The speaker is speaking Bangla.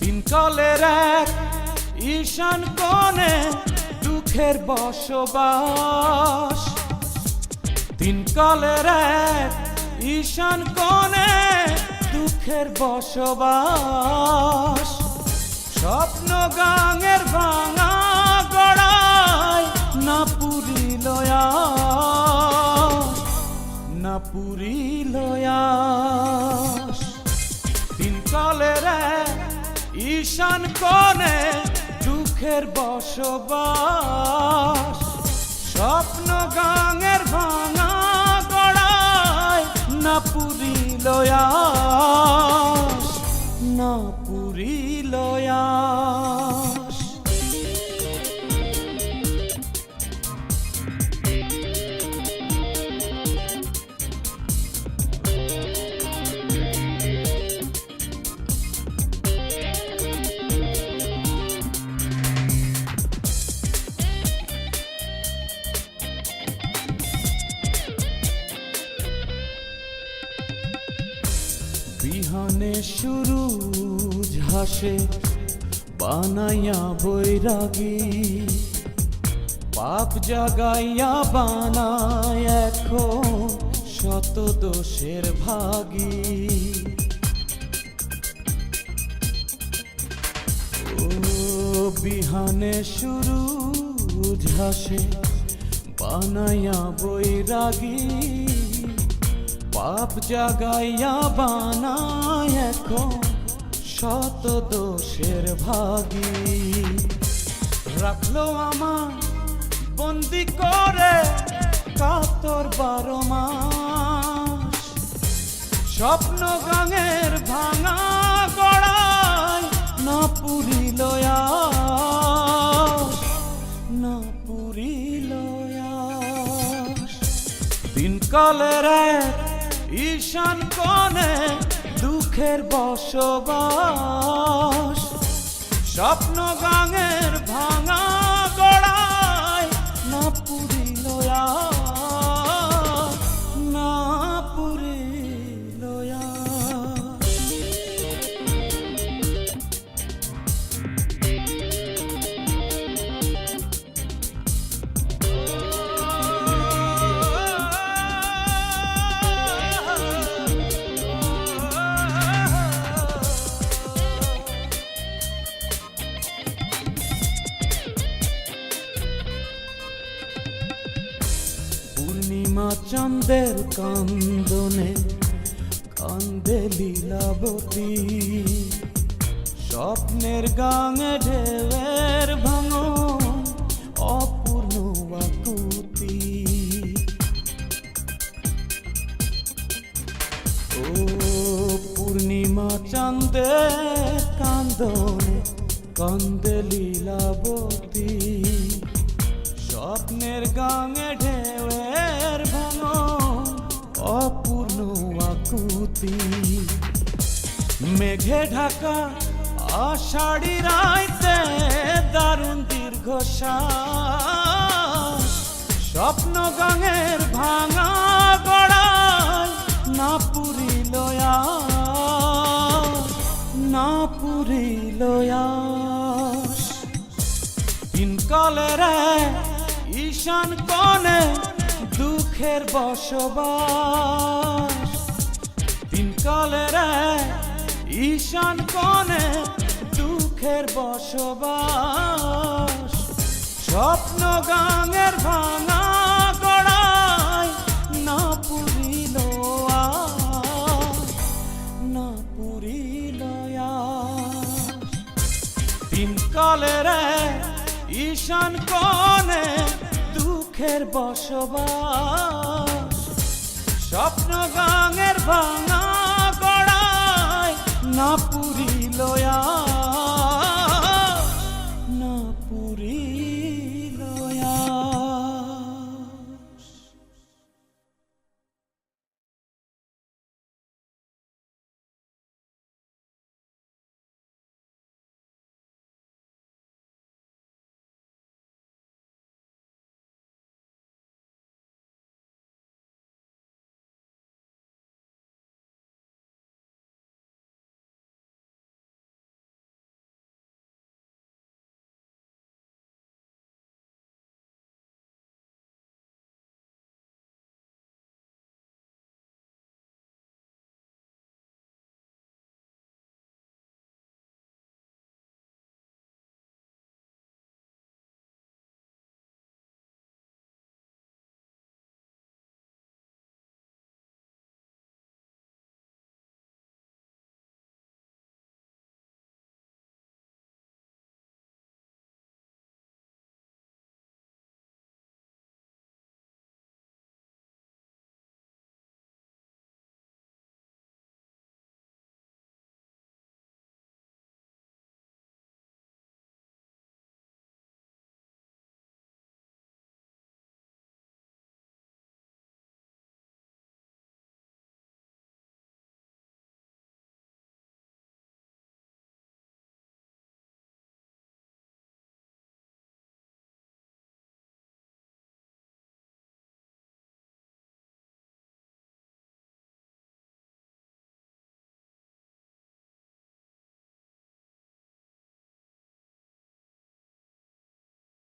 তিনতলের এক ঈশান কোণে দুঃখের বসবাস। তিনতলের এক ঈশান কোণে দুঃখের বসবাস। স্বপ্ন গাঙের ভাঙা গড়ায় না পুরিল আশ, না পুরিল আশ। তিনতলের এক ঈশান কোণে দুঃখের বসবাস। স্বপ্ন গাঙের ভাঙা গড়ায় না পুরিল আশ, না পুরিল আশ। বিহানে সুরুজ হাসে বানাইয়া বৈরাগী, পাপ জাগাইয়া বানায় এখন শত দোষের ভাগী। ও বিহানে সুরুজ হাসে বানাইয়া বৈরাগী, পাপ জাগাইয়া বানায় এখন শত দোষের ভাগী। রাখলো আমার বন্দি করে কাতর 12 মাস। স্বপ্ন গাঙের ভাঙা গড়ায় না পুরিল আশ, না পুরিল আশ। তিনকালের এক ঈশান কোণে দুঃখের বসবাস। স্বপ্ন গাঙের ভাঙা গড়ায় না পুরিল আশ, না পুরিল আশ। পূর্ণিমা চাঁদের কান্দনে কান্দে লীলাবতী, স্বপ্নের গাঙে ঢেউয়ের ভাঙন অপূর্ণ আকুতি। ও পূর্ণিমা চাঁদের কান্দনে কান্দে লীলাবতী, স্বপ্নের গাঙে ঢেউয়ের ভাঙন অপূর্ণ আকুতি। মেঘে ঢাকা আষাঢ়ি রাইতে দারুণ দীর্ঘশ্বাস। স্বপ্ন গাঙের ভাঙা গড়ায় না পুরিল আশ, না পুরিল আশ। তিনকালের এক ঈশান কোণে দুঃখের বসবাস। তিনকালের এক ঈশান কোণে দুঃখের বসবাস। স্বপ্ন গাঙের ভাঙা গড়ায় না পুরিল আশ, না পুরিল আশ। তিনকালের এক ঈশান কোণে দুঃখের বসবাস। স্বপ্ন গাঙের ভাঙা গড়ায় না পুরিল